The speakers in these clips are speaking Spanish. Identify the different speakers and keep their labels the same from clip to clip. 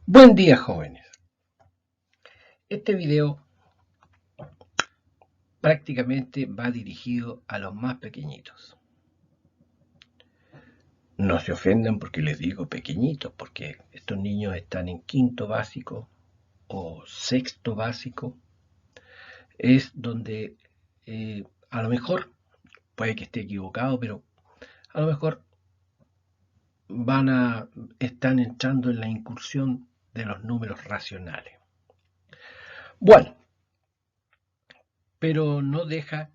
Speaker 1: Buen día, jóvenes. Este video prácticamente va dirigido a los más pequeñitos. No se ofendan porque les digo pequeñitos, porque estos niños están en quinto básico o sexto básico. Es donde a lo mejor, puede que esté equivocado, pero a lo mejor están entrando en la incursión de los números racionales. Bueno, pero no deja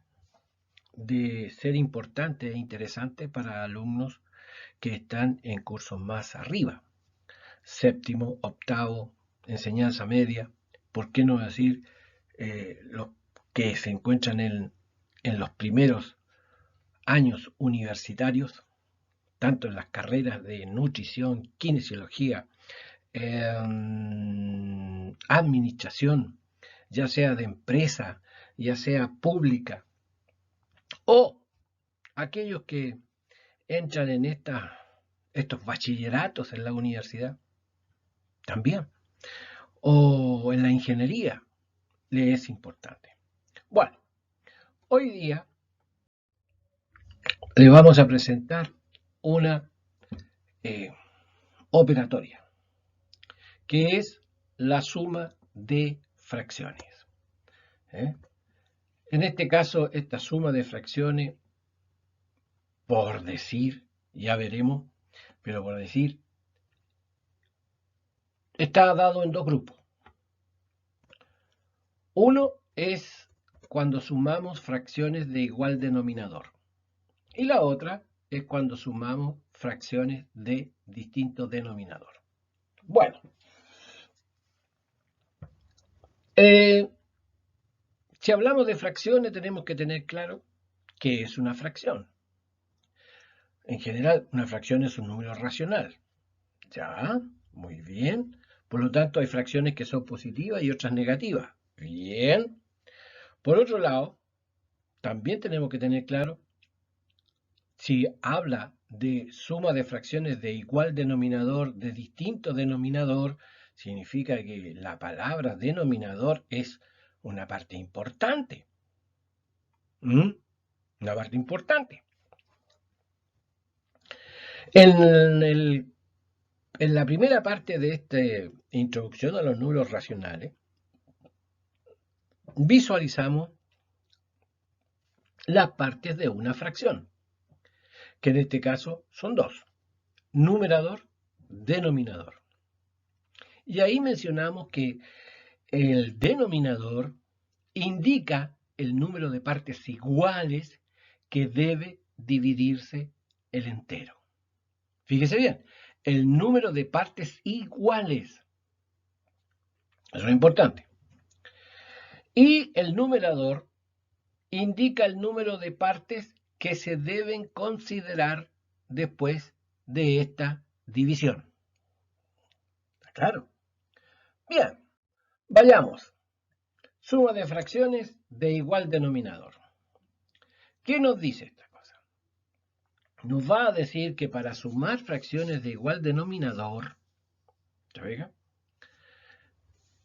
Speaker 1: de ser importante e interesante para alumnos que están en cursos más arriba, séptimo, octavo, enseñanza media, ¿por qué no decir los que se encuentran en los primeros años universitarios, tanto en las carreras de nutrición, kinesiología, administración, ya sea de empresa, ya sea pública, o aquellos que entran en estos bachilleratos en la universidad también, o en la ingeniería, le es importante. Bueno, hoy día le vamos a presentar una eh, operatoria, que es la suma de fracciones. ¿eh? En este caso, esta suma de fracciones, por decir, ya veremos, pero por decir, está dado en dos grupos. Uno es cuando sumamos fracciones de igual denominador y la otra es cuando sumamos fracciones de distinto denominador. Bueno, eh, si hablamos de fracciones tenemos que tener claro qué es una fracción. En general, una fracción es un número racional. Ya, muy bien. Por lo tanto, hay fracciones que son positivas y otras negativas. Bien. Por otro lado, también tenemos que tener claro si habla de suma de fracciones de igual denominador, de distinto denominador, significa que la palabra denominador es una parte importante. ¿Mm? Una parte importante. En, en la primera parte de esta introducción a los números racionales, visualizamos las partes de una fracción, que en este caso son dos, numerador, denominador. Y ahí mencionamos que el denominador indica el número de partes iguales que debe dividirse el entero. Fíjese bien, el número de partes iguales. Eso es importante. Y el numerador indica el número de partes que se deben considerar después de esta división. ¿Está claro? Bien, vayamos. Suma de fracciones de igual denominador. ¿Qué nos dice esta cosa? Nos va a decir que para sumar fracciones de igual denominador,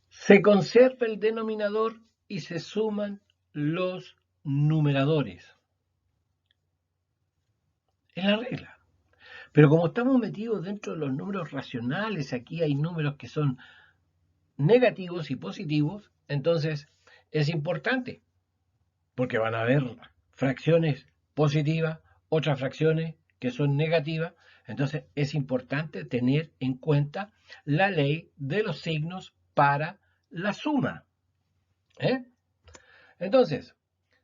Speaker 1: se conserva el denominador y se suman los numeradores. Es la regla. Pero como estamos metidos dentro de los números racionales, aquí hay números que son negativos y positivos, entonces es importante, porque van a haber fracciones positivas, otras fracciones que son negativas, entonces es importante tener en cuenta la ley de los signos para la suma. Entonces,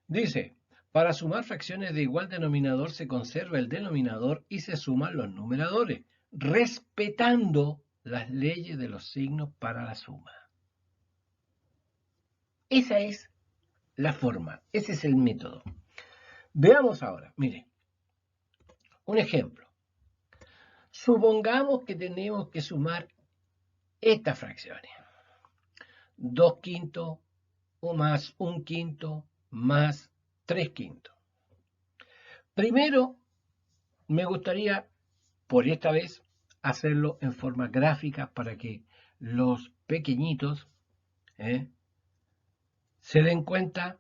Speaker 1: dice, para sumar fracciones de igual denominador se conserva el denominador y se suman los numeradores, respetando las leyes de los signos para la suma. Esa es la forma, ese es el método. Veamos ahora, mire, un ejemplo. Supongamos que tenemos que sumar estas fracciones. 2 quintos o más 1 quinto más 3 quintos. Primero, me gustaría, por esta vez, hacerlo en forma gráfica para que los pequeñitos se den cuenta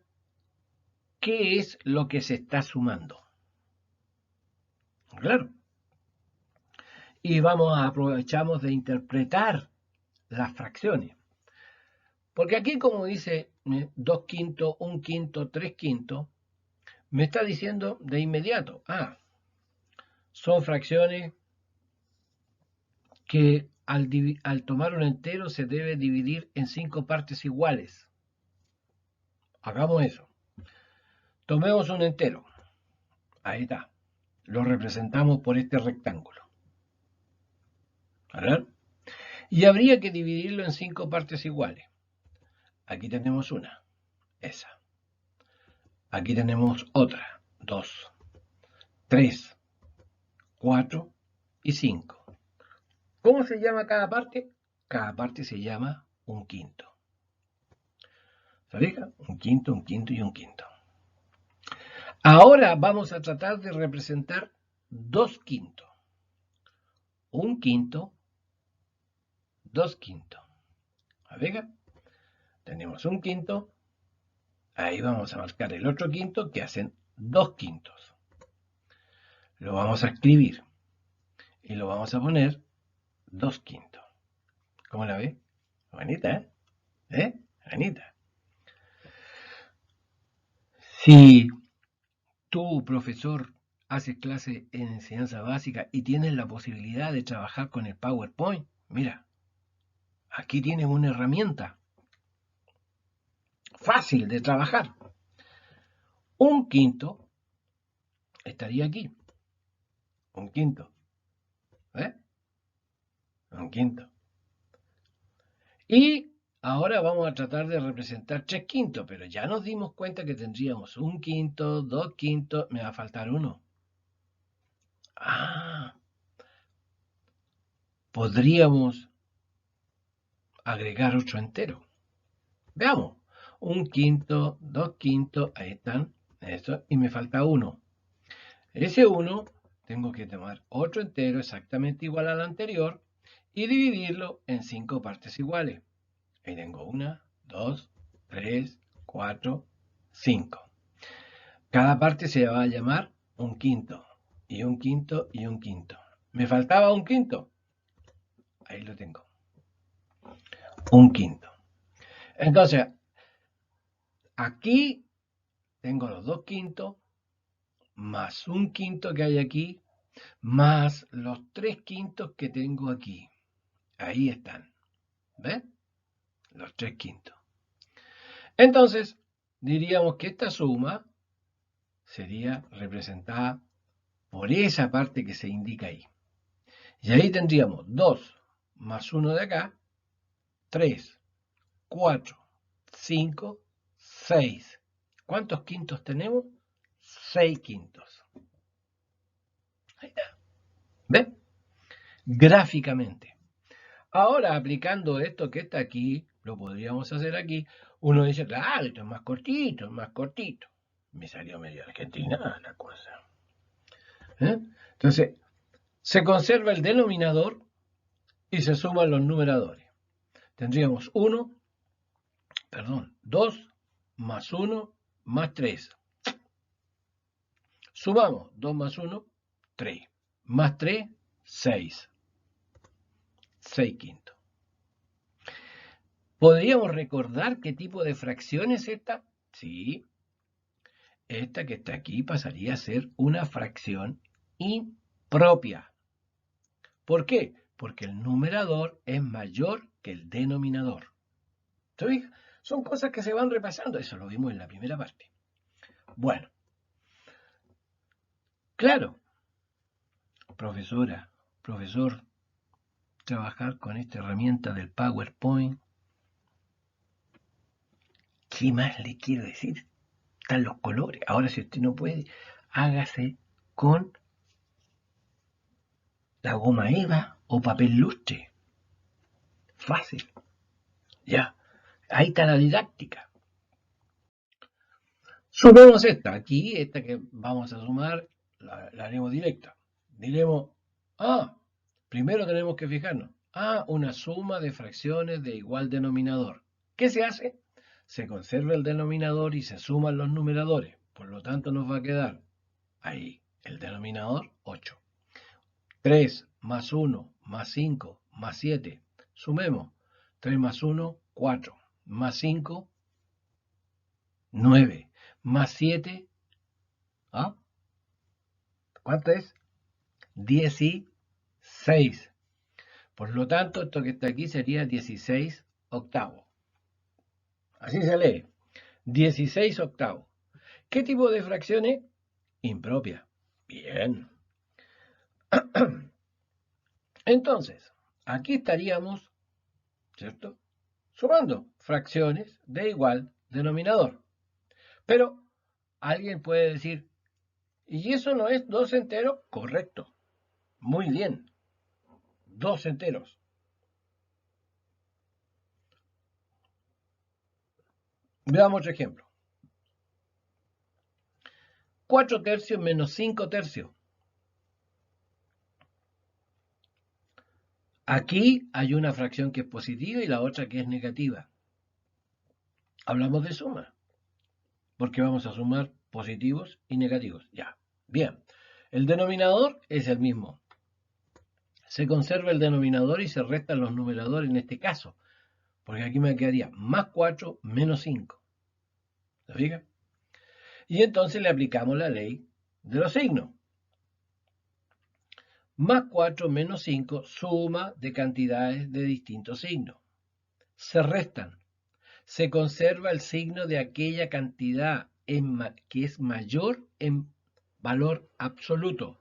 Speaker 1: qué es lo que se está sumando. Claro. Y aprovechamos de interpretar las fracciones. Porque aquí, como dice 2 quintos, 1 quinto, 3 quintos, me está diciendo de inmediato, son fracciones que al tomar un entero se debe dividir en 5 partes iguales. Hagamos eso. Tomemos un entero. Ahí está. Lo representamos por este rectángulo. ¿Verdad? Y habría que dividirlo en 5 partes iguales. Aquí tenemos una. Esa. Aquí tenemos otra. 2, 3, 4 y 5. ¿Cómo se llama cada parte? Cada parte se llama un quinto. ¿Se fija? Un quinto, un quinto y un quinto. Ahora vamos a tratar de representar 2 quintos. 1 quinto, 2 quintos. ¿Se fija? Tenemos un quinto. Ahí vamos a marcar el otro quinto que hacen 2 quintos. Lo vamos a escribir. Y lo vamos a poner 2 quintos. ¿Cómo la ve? Bonita, ¿eh? Bonita. Si tú, profesor, haces clase en enseñanza básica y tienes la posibilidad de trabajar con el PowerPoint, mira, aquí tienes una herramienta fácil de trabajar. Un quinto estaría aquí. Un quinto. ¿Eh? Un quinto. Y ahora vamos a tratar de representar 3 quintos, pero ya nos dimos cuenta que tendríamos 1 quinto, 2 quintos, me va a faltar uno. Podríamos agregar otro entero. Veamos. 1 quinto, 2 quintos, ahí están, eso, y me falta uno. Ese 1 tengo que tomar otro entero exactamente igual al anterior y dividirlo en 5 partes iguales. Ahí tengo 1, 2, 3, 4, 5. Cada parte se va a llamar un quinto, y un quinto, y un quinto. Me faltaba un quinto. Ahí lo tengo. Un quinto. Entonces, aquí tengo los 2 quintos, más un quinto que hay aquí, más los 3 quintos que tengo aquí. Ahí están. ¿Ven? Los 3 quintos. Entonces, diríamos que esta suma sería representada por esa parte que se indica ahí. Y ahí tendríamos 2 más 1 de acá, 3, 4, 5, 6. ¿Cuántos quintos tenemos? 6 quintos. Ahí está. ¿Ven? Gráficamente. Ahora, aplicando esto que está aquí, lo podríamos hacer aquí. Uno dice, claro, esto es más cortito, es más cortito. Me salió medio argentina la cosa. Entonces, se conserva el denominador y se suman los numeradores. Tendríamos 2 más 1 más 3. Sumamos 2 más 1, 3. Más 3, 6. 6 quintos. ¿Podríamos recordar qué tipo de fracción es esta? Sí. Esta que está aquí pasaría a ser una fracción impropia. ¿Por qué? Porque el numerador es mayor que el denominador. ¿Sí? Son cosas que se van repasando. Eso lo vimos en la primera parte. Bueno. Claro. Profesora, profesor, trabajar con esta herramienta del PowerPoint. ¿Qué más le quiero decir? Están los colores. Ahora, si usted no puede, hágase con la goma eva o papel lustre. Fácil. Ya. Ahí está la didáctica. Sumemos esta. Aquí, esta que vamos a sumar, la haremos directa. Diremos, Primero tenemos que fijarnos. Una suma de fracciones de igual denominador. ¿Qué se hace? Se conserva el denominador y se suman los numeradores. Por lo tanto nos va a quedar ahí el denominador 8. 3 más 1 más 5 más 7. Sumemos. 3 más 1, 4. Más 5, 9. Más 7, ¿cuánto es? 16. Por lo tanto, esto que está aquí sería 16 octavos. Así se lee. 16 octavos. ¿Qué tipo de fracciones? Impropia. Bien. Entonces, aquí estaríamos, ¿cierto? Sumando fracciones de igual denominador. Pero alguien puede decir, ¿y eso no es 2 enteros? Correcto. Muy bien. 2 enteros. Veamos otro ejemplo. 4 tercios menos 5 tercios. Aquí hay una fracción que es positiva y la otra que es negativa. Hablamos de suma, porque vamos a sumar positivos y negativos. Ya, bien. El denominador es el mismo. Se conserva el denominador y se restan los numeradores en este caso, porque aquí me quedaría más 4 menos 5. ¿Se fija? Y entonces le aplicamos la ley de los signos. Más 4 menos 5, suma de cantidades de distintos signos. Se restan. Se conserva el signo de aquella cantidad que es mayor en valor absoluto.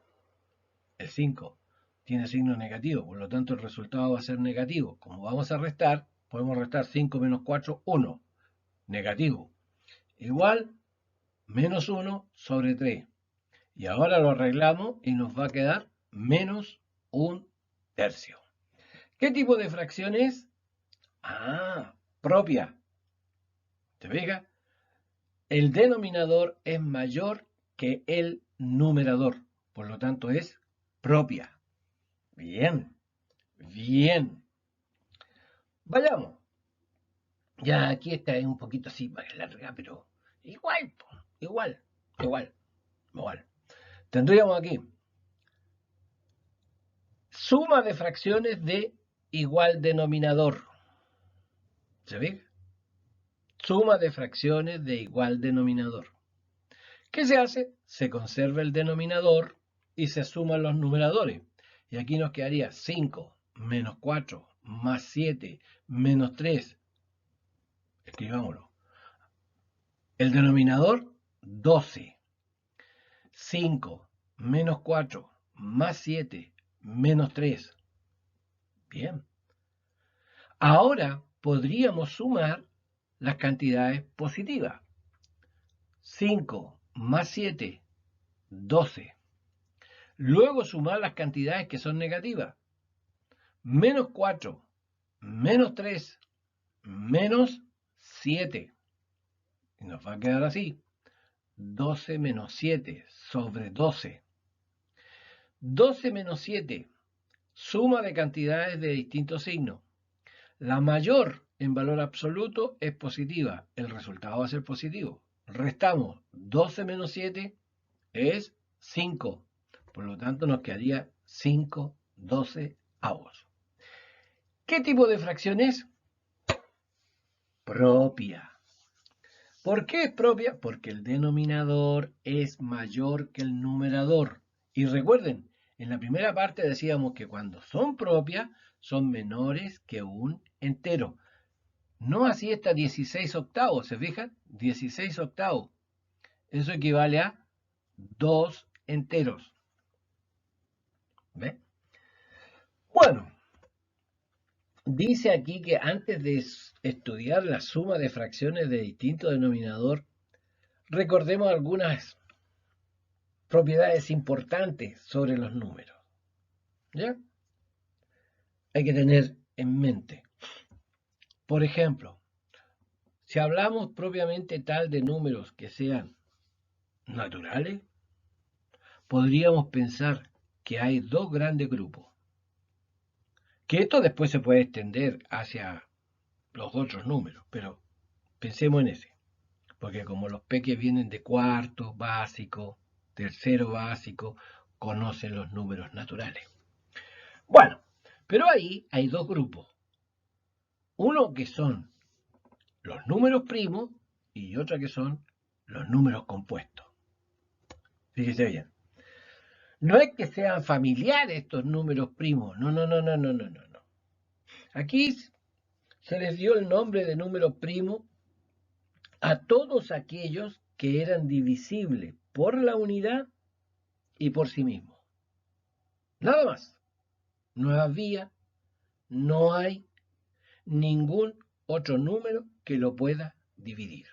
Speaker 1: El 5 tiene signo negativo, por lo tanto el resultado va a ser negativo. Como vamos a restar, podemos restar 5 menos 4, 1. Negativo. Igual, menos 1 sobre 3. Y ahora lo arreglamos y nos va a quedar menos 1 tercio. ¿Qué tipo de fracción es? Propia. ¿Te fijas? El denominador es mayor que el numerador, por lo tanto es propia. Bien, bien. Vayamos. Ya aquí está un poquito así más larga, pero igual, igual. Tendríamos aquí suma de fracciones de igual denominador. ¿Se ve? Suma de fracciones de igual denominador. ¿Qué se hace? Se conserva el denominador y se suman los numeradores. Y aquí nos quedaría 5 menos 4 más 7 menos 3. Escribámoslo. El denominador, 12. 5 menos 4 más 7 menos 3. Bien. Ahora podríamos sumar las cantidades positivas. 5 más 7, 12. Luego sumar las cantidades que son negativas. Menos 4, menos 3, menos 7. Y nos va a quedar así. 12 menos 7 sobre 12. 12 menos 7, suma de cantidades de distintos signos. La mayor en valor absoluto es positiva. El resultado va a ser positivo. Restamos 12 menos 7 es 5. Por lo tanto nos quedaría 5 12avos. ¿Qué tipo de fracción es? Propia. ¿Por qué es propia? Porque el denominador es mayor que el numerador. Y recuerden, en la primera parte decíamos que cuando son propias son menores que un entero. No así está 16 octavos, ¿se fijan? 16 octavos. Eso equivale a 2 enteros. ¿Ve? Bueno, dice aquí que antes de estudiar la suma de fracciones de distinto denominador, recordemos algunas propiedades importantes sobre los números. ¿Ya? Hay que tener en mente. Por ejemplo, si hablamos propiamente tal de números que sean naturales, podríamos pensar que hay dos grandes grupos. Que esto después se puede extender hacia los otros números, pero pensemos en ese. Porque como los peques vienen de cuarto básico, tercero básico, conocen los números naturales. Bueno, pero ahí hay dos grupos. Uno que son los números primos y otro que son los números compuestos. Fíjese bien. No es que sean familiares estos números primos. No, no, no, no, no, no, no. Aquí se les dio el nombre de número primo a todos aquellos que eran divisibles por la unidad y por sí mismos. Nada más. No había, no hay ningún otro número que lo pueda dividir.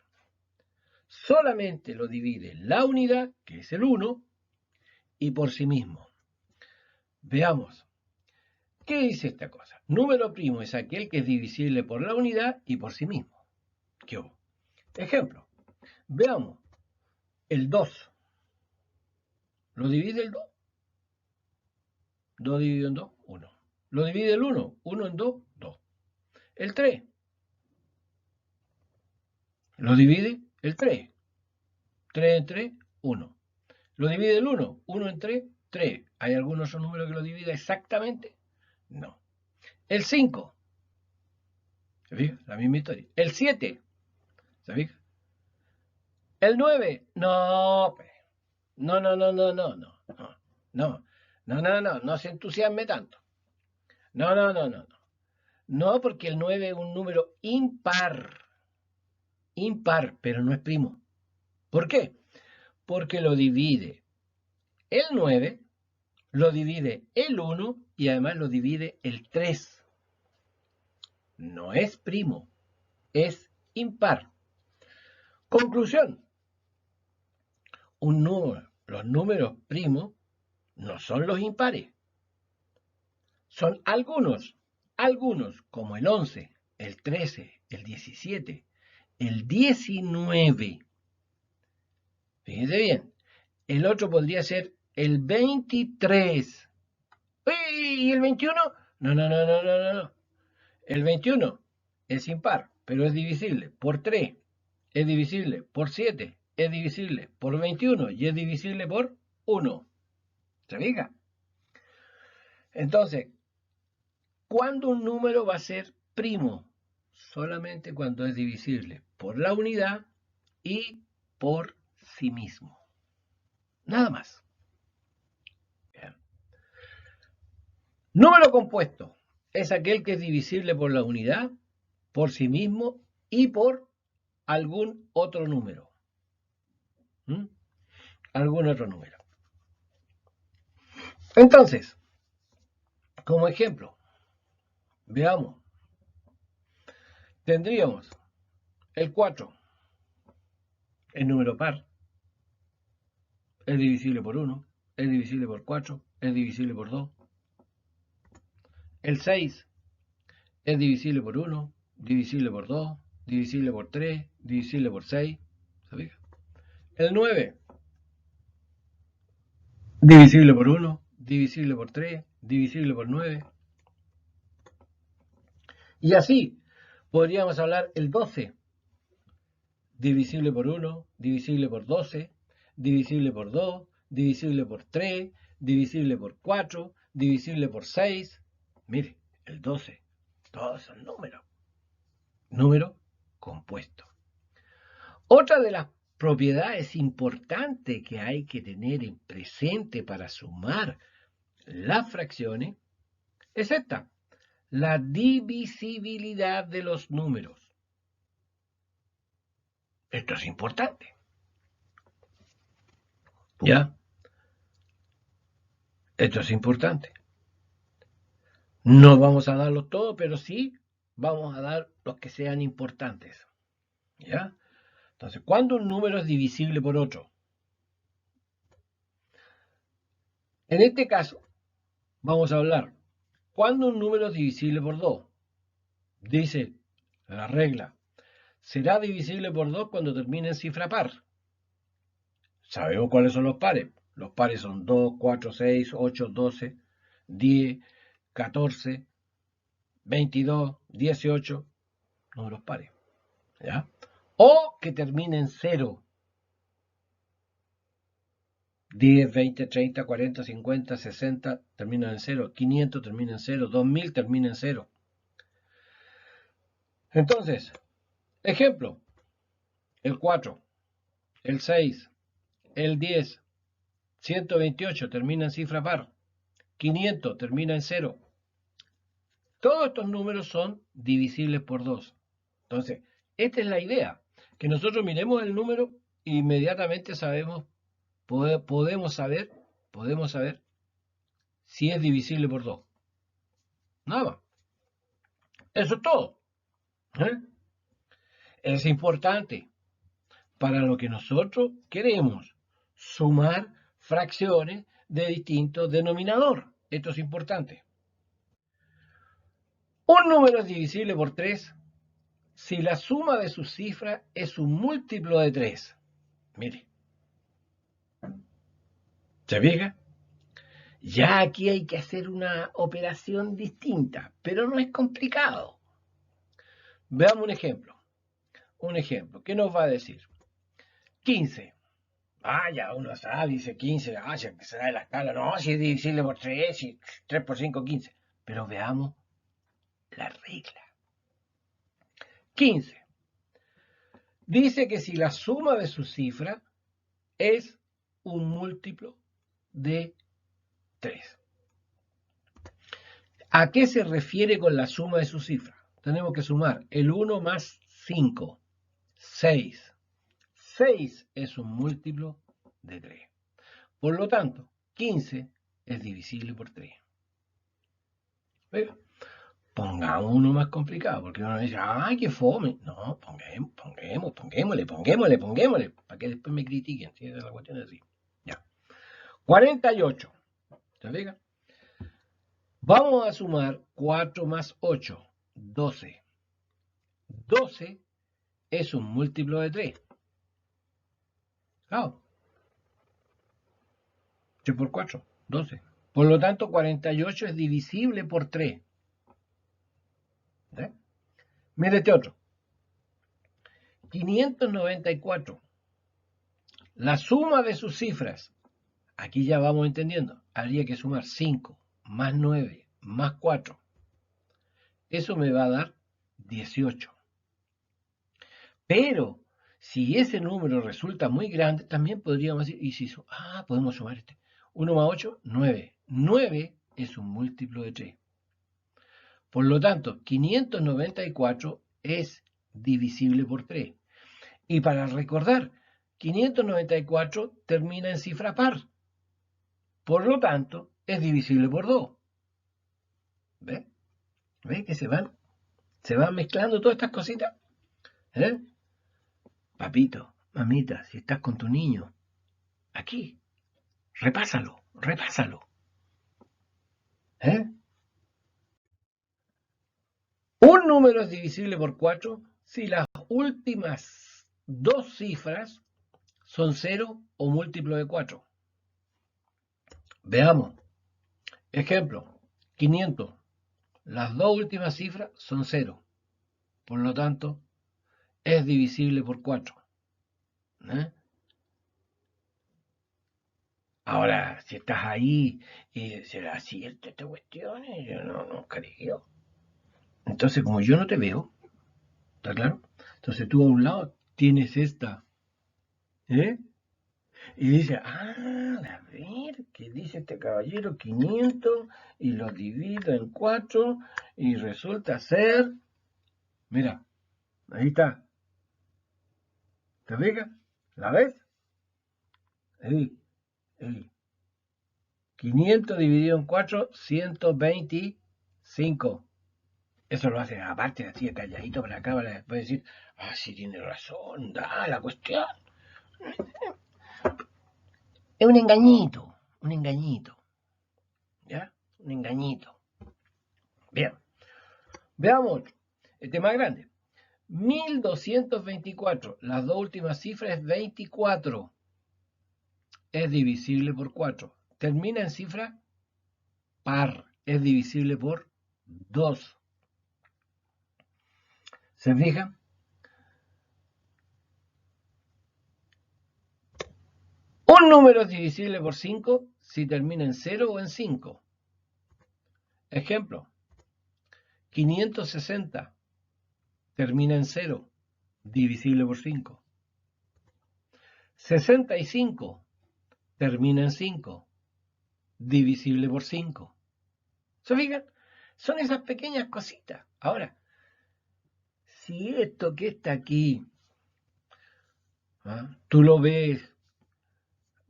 Speaker 1: Solamente lo divide la unidad, que es el 1, y por sí mismo. Veamos. ¿Qué dice esta cosa? Número primo es aquel que es divisible por la unidad y por sí mismo. ¿Qué hubo? Ejemplo. Veamos. El 2. ¿Lo divide el 2? 2 dividido en 2, 1. ¿Lo divide el 1? 1 en 2, 2. El 3. ¿Lo divide el 3? 3 en 3, 1. ¿Lo divide el 1? 1 en 3, 3. ¿Hay algún otro número que lo divida exactamente? No. El 5. ¿Se fija? La misma historia. El 7. ¿Se fija? El 9. No. No, no, no, no, no, no. No, no, no, no. No se entusiasme tanto. No, no, no, no. No, porque el 9 es un número impar. Impar, pero no es primo. ¿Por qué? Porque lo divide el 9, lo divide el 1 y además lo divide el 3. No es primo, es impar. Conclusión. Los números primos no son los impares. Son algunos, como el 11, el 13, el 17, el 19. Fíjense bien. El otro podría ser el 23. ¿Y el 21? No, no, no, no, no, no. El 21 es impar, pero es divisible por 3, es divisible por 7, es divisible por 21 y es divisible por 1. ¿Se fija? Entonces, ¿cuándo un número va a ser primo? Solamente cuando es divisible por la unidad y por sí mismo. Nada más. Bien. Número compuesto es aquel que es divisible por la unidad, por sí mismo y por algún otro número. Algún otro número. Entonces, como ejemplo, veamos, tendríamos el 4, el número par, es divisible por 1, es divisible por 4, es divisible por 2. El 6 es divisible por 1, divisible por 2, divisible por 3, divisible por 6. ¿Sabía? El 9, divisible por 1, divisible por 3, divisible por 9. Y así podríamos hablar el 12, divisible por 1, divisible por 12, divisible por 2, divisible por 3, divisible por 4, divisible por 6. Mire, el 12, todos son números. Número compuesto. Otra de las propiedades importantes que hay que tener en presente para sumar las fracciones es esta, la divisibilidad de los números. Esto es importante. ¿Ya? Esto es importante. No vamos a darlos todos, pero sí vamos a dar los que sean importantes. ¿Ya? Entonces, ¿cuándo un número es divisible por otro? En este caso, vamos a hablar, ¿cuándo un número es divisible por 2? Dice la regla, será divisible por 2 cuando termine en cifra par. ¿Sabemos cuáles son los pares? Los pares son 2, 4, 6, 8, 12, 10, 14. 22, 18, números pares. ¿Ya? O que termine en 0. 10, 20, 30, 40, 50, 60 terminan en 0. 500 termina en 0. 2000 termina en 0. Entonces, ejemplo, el 4, el 6, el 10, 128 termina en cifra par, 500 termina en 0. Todos estos números son divisibles por 2. Entonces, esta es la idea, que nosotros miremos el número e inmediatamente sabemos, podemos saber si es divisible por 2. Nada más. Eso es todo. ¿Eh? Es importante para lo que nosotros queremos, sumar fracciones de distinto denominador. Esto es importante. Un número es divisible por 3 si la suma de sus cifras es un múltiplo de 3. Mire. ¿Se fija? Ya aquí hay que hacer una operación distinta, pero no es complicado. Veamos un ejemplo. Un ejemplo. ¿Qué nos va a decir? 15. Ah, ya uno sabe, dice 15. Ah, ya que se da de la escala. No, si es divisible por 3, si 3 por 5, 15. Pero veamos la regla. 15. Dice que si la suma de sus cifras es un múltiplo de 3. ¿A qué se refiere con la suma de sus cifras? Tenemos que sumar el 1 más 5, 6. 6 es un múltiplo de 3. Por lo tanto, 15 es divisible por 3. ¿Ves? Pongamos uno más complicado, porque uno dice, ¡ay, qué fome! No, pongámosle, para que después me critiquen. ¿Sí? La cuestión es así. Ya. 48. ¿Se fija? Vamos a sumar 4 más 8, 12. 12 es un múltiplo de 3. Claro. 3 por 4, 12. Por lo tanto, 48 es divisible por 3. ¿Eh? Mire este otro. 594. La suma de sus cifras. Aquí ya vamos entendiendo. Habría que sumar 5 más 9 más 4. Eso me va a dar 18. Pero si ese número resulta muy grande, también podríamos decir, y si podemos sumar este. 1 más 8, 9. 9 es un múltiplo de 3. Por lo tanto, 594 es divisible por 3. Y para recordar, 594 termina en cifra par. Por lo tanto, es divisible por 2. ¿Ves? ¿Ves que se van mezclando todas estas cositas? ¿Eh? Papito, mamita, si estás con tu niño, aquí, repásalo. ¿Eh? Un número es divisible por 4 si las últimas dos cifras son 0 o múltiplo de 4. Veamos. Ejemplo, 500. Las dos últimas cifras son 0. Por lo tanto, es divisible por 4. ¿Eh? Ahora, si estás ahí y será cierta esta cuestión, yo no creo. Entonces, como yo no te veo, ¿está claro? Entonces tú a un lado tienes esta, ¿eh? Y dice, a ver, ¿qué dice este caballero? 500 y lo divido en 4 y resulta ser, mira, ahí está, ¿te fijas? ¿La ves? Ahí, ahí. 500 dividido en 4, 125. Eso lo hace aparte, así calladito para acá, para después decir, sí tiene razón, da la cuestión. Es un engañito, ¿ya? Un engañito. Bien, veamos otro. Este más grande. 1224, las dos últimas cifras es 24. Es divisible por 4. Termina en cifra par, es divisible por 2. ¿Se fijan? Un número es divisible por 5 si termina en 0 o en 5. Ejemplo, 560 termina en 0, divisible por 5. 65 termina en 5, divisible por 5. ¿Se fijan? Son esas pequeñas cositas. Ahora, si esto que está aquí, tú lo ves,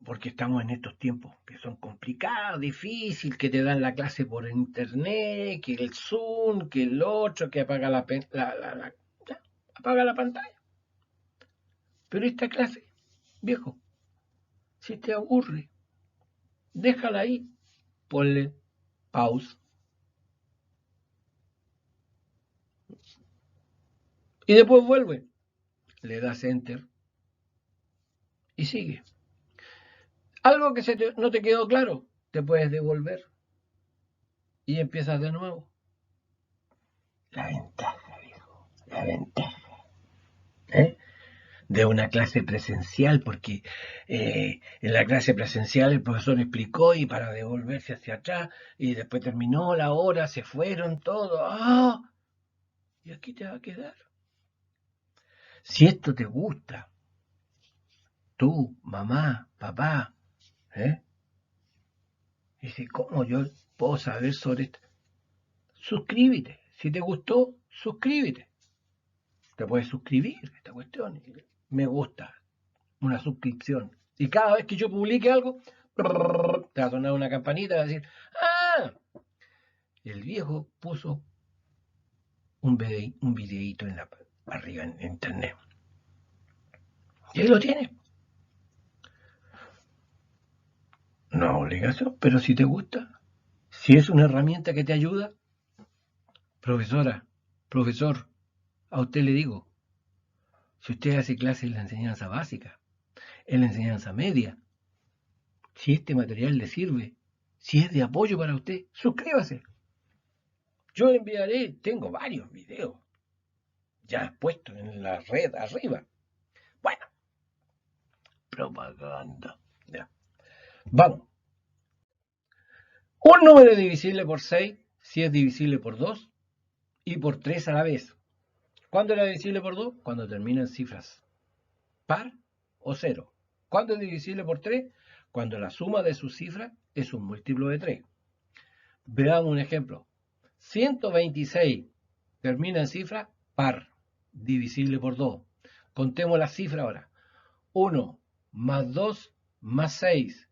Speaker 1: porque estamos en estos tiempos que son complicados, difíciles, que te dan la clase por internet, que el Zoom, que el otro, que apaga apaga la pantalla. Pero esta clase, viejo, si te aburre, déjala ahí, ponle pause y después vuelve, le das enter y sigue. Algo que no te quedó claro, te puedes devolver y empiezas de nuevo. La ventaja, viejo, la ventaja. De una clase presencial, porque en la clase presencial el profesor explicó y para devolverse hacia atrás y después terminó la hora, se fueron todos. ¡Ah! Y aquí te va a quedar. Si esto te gusta, tú, mamá, papá, dice, ¿cómo yo puedo saber sobre esto? Suscríbete. Si te gustó, suscríbete. Te puedes suscribir a esta cuestión. Me gusta. Una suscripción. Y cada vez que yo publique algo, te va a sonar una campanita y va a decir, ¡ah! El viejo puso un videíto arriba en internet. Y ahí lo tiene. No obligación, pero si te gusta, si es una herramienta que te ayuda, profesora, profesor, a usted le digo, si usted hace clases en la enseñanza básica, en la enseñanza media, si este material le sirve, si es de apoyo para usted, suscríbase. Yo le enviaré, tengo varios videos ya puestos en la red arriba. Bueno, propaganda. Ya. Vamos. Un número es divisible por 6 si es divisible por 2 y por 3 a la vez. ¿Cuándo era divisible por 2? Cuando termina en cifras par o 0. ¿Cuándo es divisible por 3? Cuando la suma de sus cifras es un múltiplo de 3. Veamos un ejemplo. 126 termina en cifra par, divisible por 2. Contemos las cifras ahora. 1 más 2 más 6.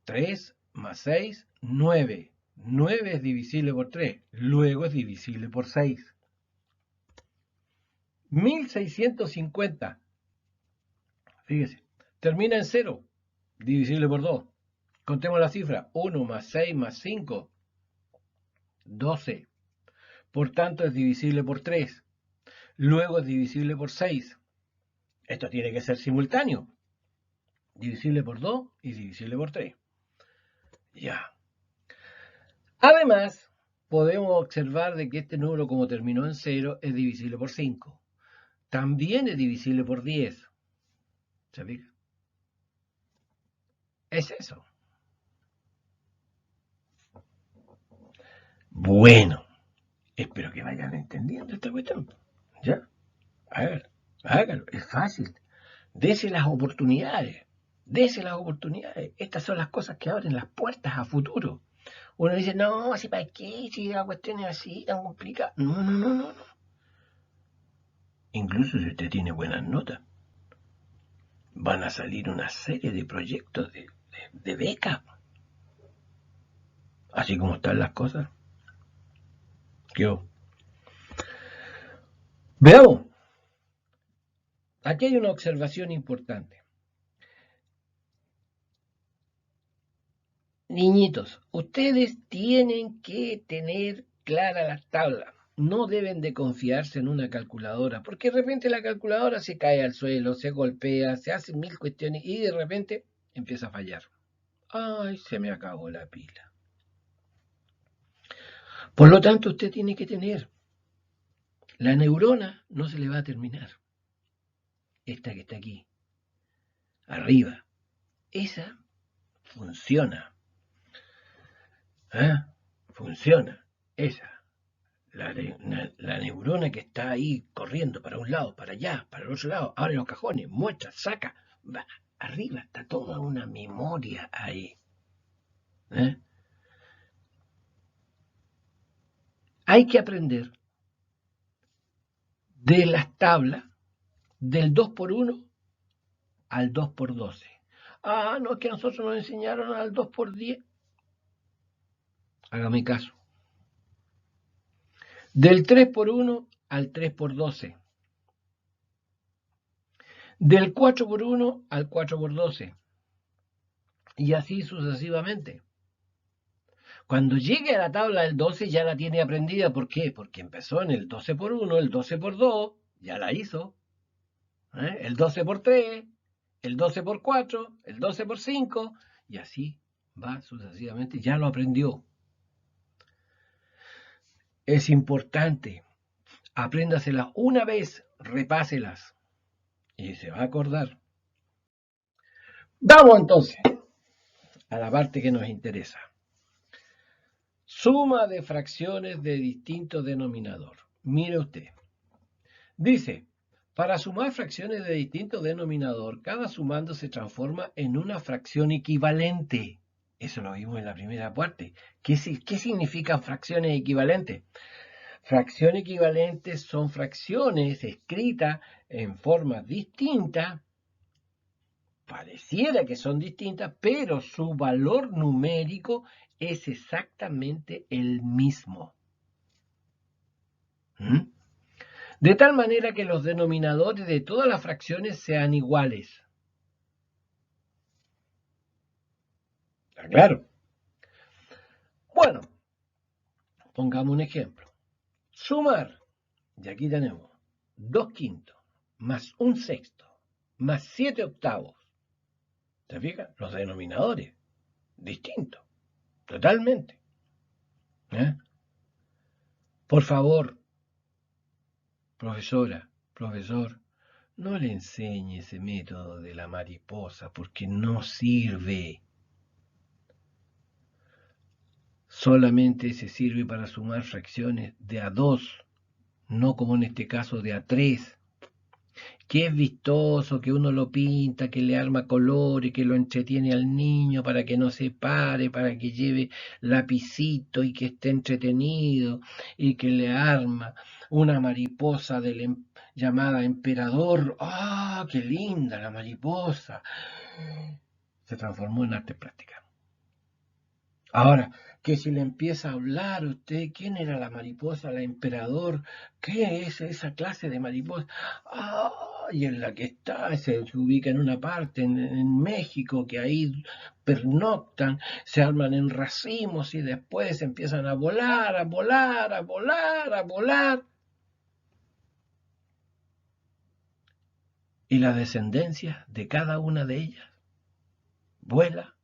Speaker 1: 3 más 6, 9. 9 es divisible por 3. Luego es divisible por 6. 1650. Fíjese. Termina en 0. Divisible por 2. Contemos la cifra. 1 más 6 más 5. 12. Por tanto es divisible por 3. Luego es divisible por 6. Esto tiene que ser simultáneo. Divisible por 2 y divisible por 3. Ya. Además, podemos observar de que este número, como terminó en 0, es divisible por 5. También es divisible por 10. ¿Se fija? Es eso. Bueno, espero que vayan entendiendo esta cuestión. ¿Ya? A ver, hágalo, es fácil. Dese las oportunidades. Dese las oportunidades. Estas son las cosas que abren las puertas a futuro. Uno dice, no, si para qué, si la cuestión es así, tan complicada. No, no, no, no. Incluso si usted tiene buenas notas, van a salir una serie de proyectos de becas. Así como están las cosas. Veamos. Aquí hay una observación importante. Niñitos, ustedes tienen que tener clara las tablas. No deben de confiarse en una calculadora, porque de repente la calculadora se cae al suelo, se golpea, se hacen mil cuestiones y de repente empieza a fallar. Ay, se me acabó la pila. Por lo tanto, usted tiene que tener La neurona no se le va a terminar. Esta que está aquí, arriba, esa funciona. Funciona. Esa. La neurona que está ahí corriendo para un lado, para allá, para el otro lado, abre los cajones, muestra, saca, va. Arriba está toda una memoria ahí. Hay que aprender de las tablas del 2×1 al 2×12. No, es que a nosotros nos enseñaron al 2×10. Hágame caso. Del 3×1 al 3×12. Del 4×1 al 4×12. Y así sucesivamente. Cuando llegue a la tabla del 12 ya la tiene aprendida. ¿Por qué? Porque empezó en el 12×1, el 12×2, ya la hizo. El 12×3, el 12×4, el 12×5, y así va sucesivamente. Ya lo aprendió. Es importante. Apréndaselas una vez, repáselas. Y se va a acordar. Vamos entonces a la parte que nos interesa. Suma de fracciones de distinto denominador. Mire usted. Dice, para sumar fracciones de distinto denominador, cada sumando se transforma en una fracción equivalente. Eso lo vimos en la primera parte. ¿Qué significan fracciones equivalentes? Fracciones equivalentes son fracciones escritas en forma distinta. Pareciera que son distintas, pero su valor numérico es exactamente el mismo. De tal manera que los denominadores de todas las fracciones sean iguales. ¿Está claro? Bueno, pongamos un ejemplo. Sumar, y aquí tenemos 2/5 más 1/6 más 7/8. ¿Se fijan? Los denominadores, distintos, totalmente. Por favor, profesora, profesor, no le enseñe ese método de la mariposa porque no sirve. Solamente se sirve para sumar fracciones de a 2, no como en este caso de a 3. Que es vistoso, que uno lo pinta, que le arma colores, que lo entretiene al niño para que no se pare, para que lleve lapicito y que esté entretenido, y que le arma una mariposa llamada emperador. ¡Ah, qué linda la mariposa! Se transformó en arte práctica. Ahora, que si le empieza a hablar a usted, ¿quién era la mariposa, la emperador? ¿Qué es esa clase de mariposa? Y en la que está, se ubica en una parte, en México, que ahí pernoctan, se arman en racimos y después empiezan a volar, a volar, a volar, a volar. Y la descendencia de cada una de ellas vuela.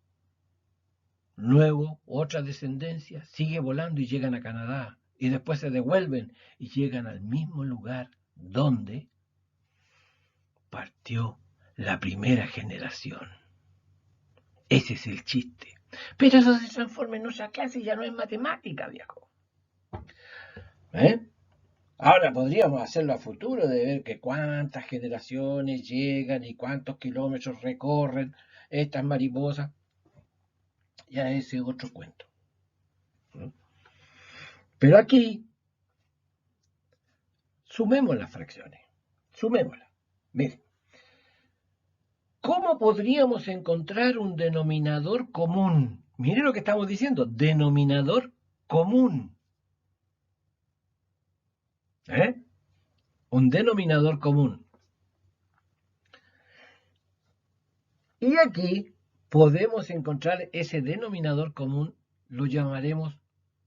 Speaker 1: Luego, otra descendencia sigue volando y llegan a Canadá. Y después se devuelven y llegan al mismo lugar donde partió la primera generación. Ese es el chiste. Pero eso se transforma en otra clase y ya no es matemática, viejo. Ahora podríamos hacerlo a futuro de ver que cuántas generaciones llegan y cuántos kilómetros recorren estas mariposas. Ya ese es otro cuento. Pero aquí, sumemos las fracciones. Sumémoslas. Miren, ¿cómo podríamos encontrar un denominador común? Mire lo que estamos diciendo, denominador común. Un denominador común. Y aquí podemos encontrar ese denominador común, lo llamaremos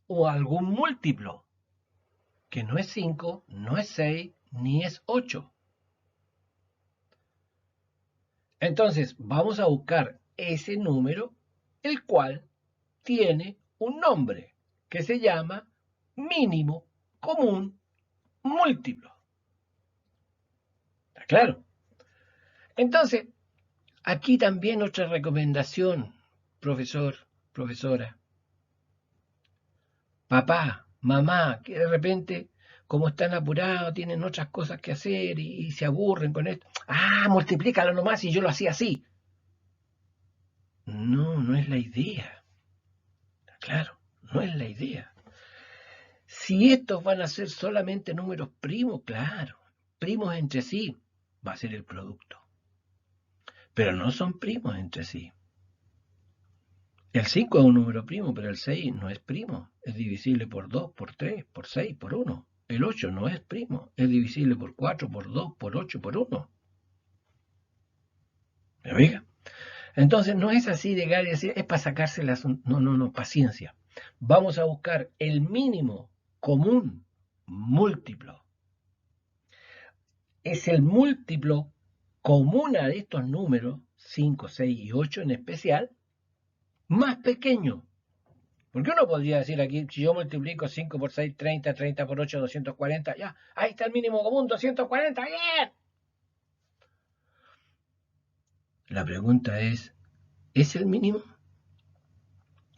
Speaker 1: o algún múltiplo, que no es 5, no es 6, ni es 8. Entonces, vamos a buscar ese número, el cual tiene un nombre, que se llama mínimo común múltiplo. ¿Está claro? Entonces, aquí también otra recomendación, profesor, profesora. Papá, mamá, que de repente, como están apurados, tienen otras cosas que hacer y se aburren con esto. Ah, multiplícalo nomás y yo lo hacía así. No, no es la idea. Claro, no es la idea. Si estos van a ser solamente números primos, claro, primos entre sí, va a ser el producto. Pero no son primos entre sí. El 5 es un número primo, pero el 6 no es primo. Es divisible por 2, por 3, por 6, por 1. El 8 no es primo. Es divisible por 4, por 2, por 8, por 1. ¿Me oiga? Entonces no es así de llegar y decir, es para sacarse las... No, no, no, paciencia. Vamos a buscar el mínimo común múltiplo. Es el múltiplo común de estos números, 5, 6 y 8 en especial, más pequeño. Porque uno podría decir aquí, si yo multiplico 5 por 6, 30, 30 por 8, 240, ya, ahí está el mínimo común, 240, bien. La pregunta ¿es el mínimo?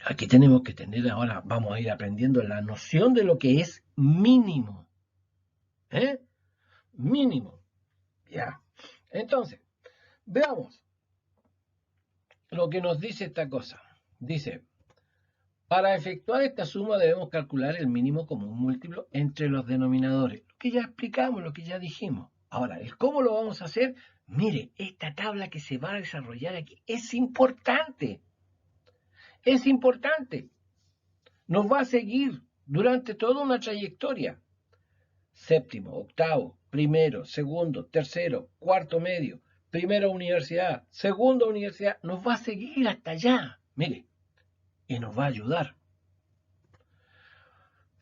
Speaker 1: Aquí tenemos que tener ahora, vamos a ir aprendiendo la noción de lo que es mínimo. ¿Eh? Mínimo. Ya. Entonces, veamos lo que nos dice esta cosa. Dice, para efectuar esta suma debemos calcular el mínimo común múltiplo entre los denominadores. Lo que ya explicamos, lo que ya dijimos. Ahora, el cómo lo vamos a hacer, mire, esta tabla que se va a desarrollar aquí es importante. Es importante. Nos va a seguir durante toda una trayectoria. Séptimo, octavo, primero, segundo, tercero, cuarto medio, primera universidad, segunda universidad, nos va a seguir hasta allá. Mire, y nos va a ayudar.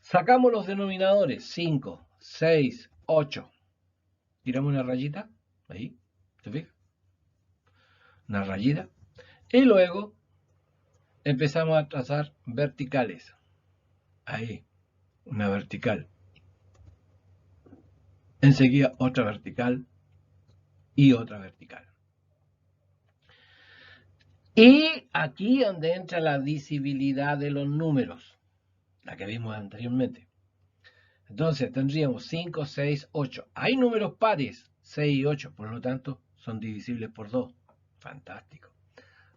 Speaker 1: Sacamos los denominadores, 5, 6, 8. Tiramos una rayita, ahí, ¿se fija? Una rayita. Y luego empezamos a trazar verticales. Ahí, una vertical. Enseguida otra vertical y otra vertical. Y aquí donde entra la visibilidad de los números, la que vimos anteriormente. Entonces tendríamos 5, 6, 8. Hay números pares, 6 y 8, por lo tanto son divisibles por 2. Fantástico.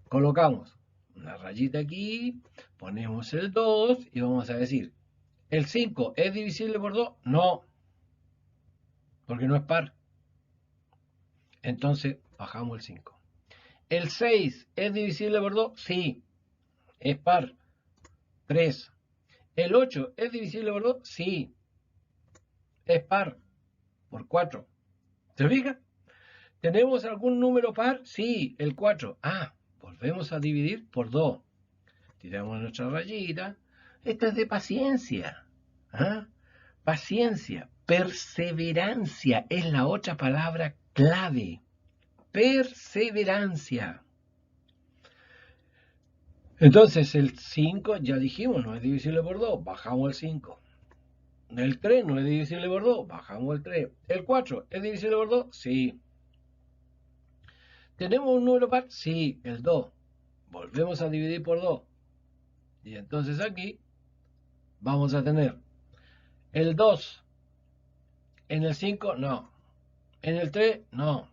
Speaker 1: Colocamos una rayita aquí, ponemos el 2 y vamos a decir, ¿el 5 es divisible por 2? No, porque no es par. Entonces bajamos el 5. ¿El 6 es divisible por 2? Sí, es par. 3. ¿El 8 es divisible por 2? Sí, es par. Por 4. ¿Se fija? ¿Tenemos algún número par? Sí, el 4. Ah, volvemos a dividir por 2. Tiramos nuestra rayita. Esto es de paciencia. ¿Ah? Paciencia. Perseverancia es la otra palabra clave. Perseverancia. Entonces el 5 ya dijimos, no es divisible por 2. Bajamos el 5. El 3 no es divisible por 2. Bajamos el 3. El 4 es divisible por 2. Sí. ¿Tenemos un número par? Sí, el 2. Volvemos a dividir por 2. Y entonces aquí vamos a tener el 2. En el 5, no. En el 3, no.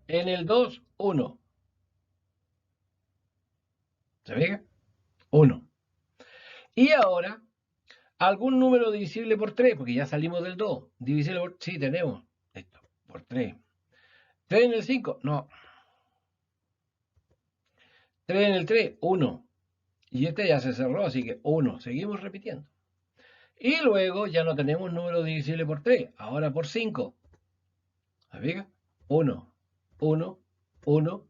Speaker 1: En el 2, 1. ¿Se fija? 1. Y ahora, algún número divisible por 3, porque ya salimos del 2. Divisible por... Sí, tenemos esto, por 3. 3 en el 5, no. 3 en el 3, 1. Y este ya se cerró, así que 1. Seguimos repitiendo. Y luego ya no tenemos número divisible por 3, ahora por 5. ¿Se fija? 1, 1, 1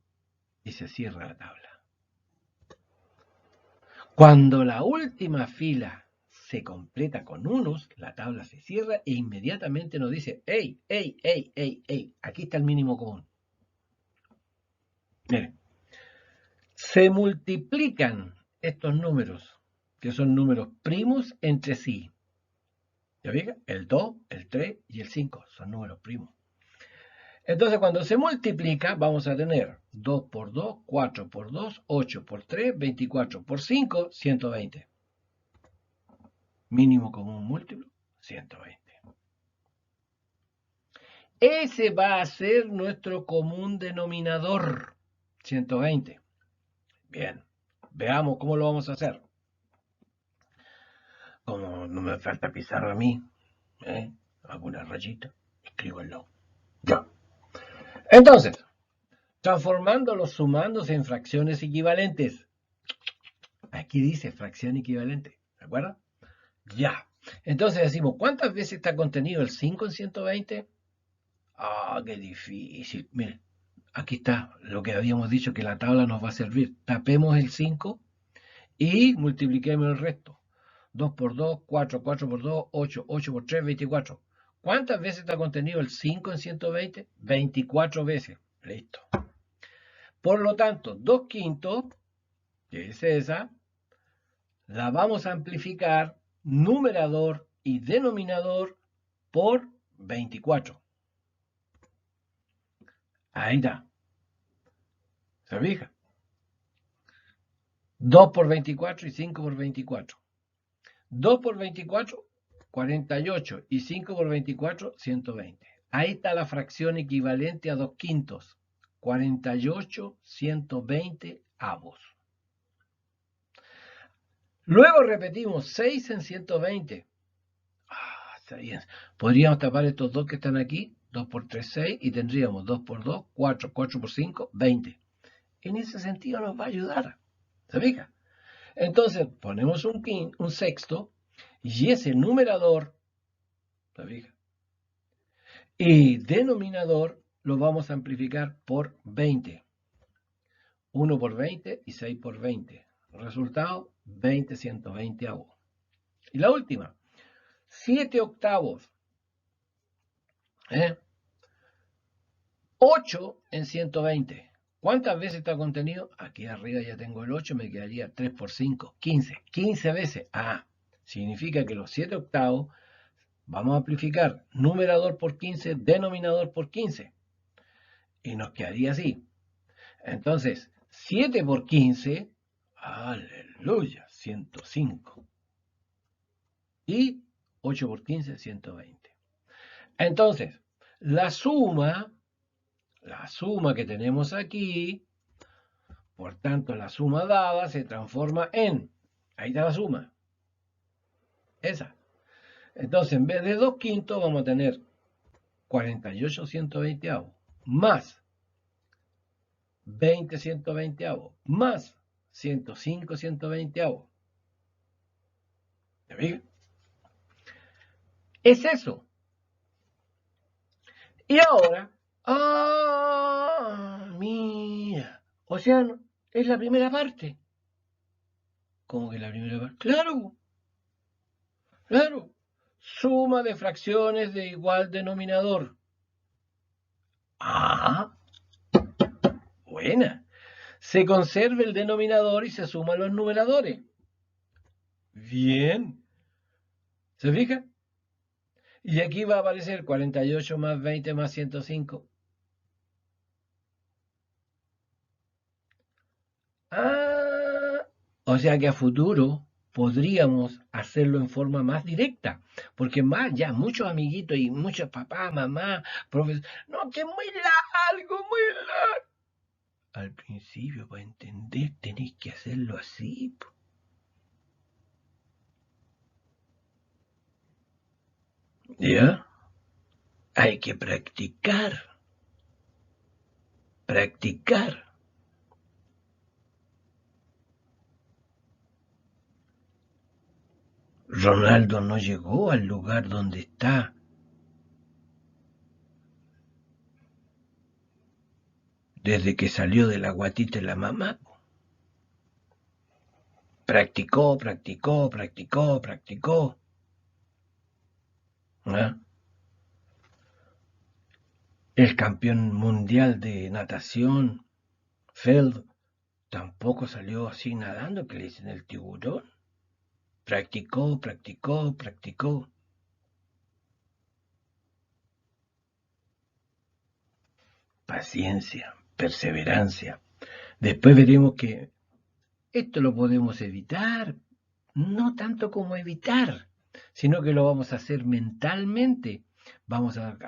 Speaker 1: y se cierra la tabla. Cuando la última fila se completa con unos, la tabla se cierra e inmediatamente nos dice, ¡ey, ey, ey, ey, ey! Aquí está el mínimo común. Miren, se multiplican estos números, que son números primos entre sí. ¿Ya fija? El 2, el 3 y el 5 son números primos. Entonces, cuando se multiplica, vamos a tener 2 por 2, 4 por 2, 8 por 3, 24 por 5, 120. Mínimo común múltiplo, 120. Ese va a ser nuestro común denominador, 120. Bien, veamos cómo lo vamos a hacer. Como no me falta pizarra a mí, hago una rayita, escribo el no. Ya. Entonces, transformando los sumandos en fracciones equivalentes. Aquí dice fracción equivalente, ¿de acuerdo? Ya. Entonces decimos, ¿cuántas veces está contenido el 5 en 120? Ah, qué difícil. Miren, aquí está lo que habíamos dicho que la tabla nos va a servir. Tapemos el 5 y multipliquemos el resto. 2 por 2, 4, 4 por 2, 8, 8 por 3, 24. ¿Cuántas veces está contenido el 5 en 120? 24 veces. Listo. Por lo tanto, 2 quintos, que es esa, la vamos a amplificar numerador y denominador por 24. Ahí está. ¿Se fija? 2 por 24 y 5 por 24. 2 por 24, 48. Y 5 por 24, 120. Ahí está la fracción equivalente a 2 quintos. 48, 120 avos. Luego repetimos 6 en 120. Está bien. Podríamos tapar estos dos que están aquí. 2 por 3, 6. Y tendríamos 2 por 2, 4. 4 por 5, 20. En ese sentido nos va a ayudar. ¿Se fija? Entonces ponemos un sexto y ese numerador, ¿se fija? Y denominador lo vamos a amplificar por 20. 1 por 20 y 6 por 20. Resultado, 20, 120 avos. Y la última, 7 octavos. 8 en 120. ¿Cuántas veces está contenido? Aquí arriba ya tengo el 8, me quedaría 3 por 5, 15. 15 veces. Ah, significa que los 7 octavos vamos a amplificar numerador por 15, denominador por 15. Y nos quedaría así. Entonces, 7 por 15, aleluya, 105. Y 8 por 15, 120. Entonces, la suma que tenemos aquí, por tanto, la suma dada se transforma en, ahí está la suma, esa. Entonces, en vez de 2 quintos, vamos a tener 48 120 más 20 120 más 105 120. ¿Ya ven? Es eso. Y ahora, mira, o sea, es la primera parte. ¿Cómo que la primera parte? Claro, claro. Suma de fracciones de igual denominador. Ah, buena. Se conserva el denominador y se suman los numeradores. Bien. ¿Se fija? Y aquí va a aparecer 48 más 20 más 105. O sea que a futuro podríamos hacerlo en forma más directa, porque más ya muchos amiguitos y muchos papás, mamás, profesores, no, que es muy largo, muy largo. Al principio, para entender, tenéis que hacerlo así. ¿Ya? Hay que practicar, practicar. Ronaldo no llegó al lugar donde está desde que salió de la guatita de la mamá. Practicó, practicó, practicó, practicó. ¿Ah? El campeón mundial de natación, Feld, tampoco salió así nadando, que le dicen el tiburón. Practicó, practicó, practicó. paciencia, perseverancia. Después veremos que esto lo podemos evitar, no tanto como evitar, sino que lo vamos a hacer mentalmente. Vamos a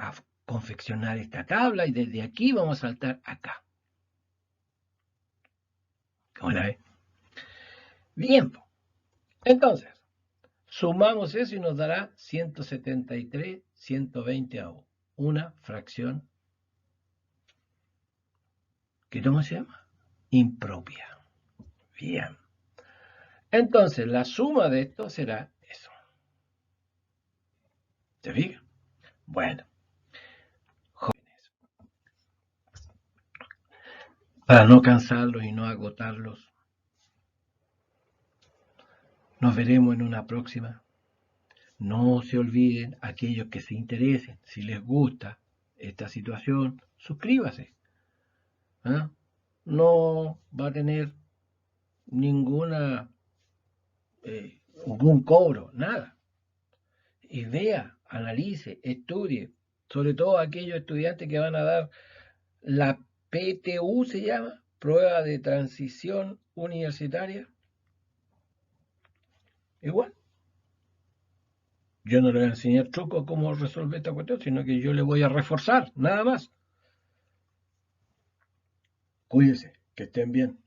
Speaker 1: confeccionar esta tabla y desde aquí vamos a saltar acá. ¿Cómo la ves? Bien, entonces, sumamos eso y nos dará 173, 120 a una fracción que ¿cómo se llama? Impropia. Bien. Entonces, la suma de esto será eso. ¿Te fijas? Bueno, jóvenes, para no cansarlos y no agotarlos, nos veremos en una próxima. No se olviden, aquellos que se interesen, si les gusta esta situación, suscríbase. ¿Ah? No va a tener ninguna ningún cobro, nada. Y vea, analice, estudie, sobre todo aquellos estudiantes que van a dar la PTU, se llama, prueba de transición universitaria. Igual, yo no le voy a enseñar trucos cómo resolver esta cuestión, sino que yo le voy a reforzar, nada más. Cuídense, que estén bien.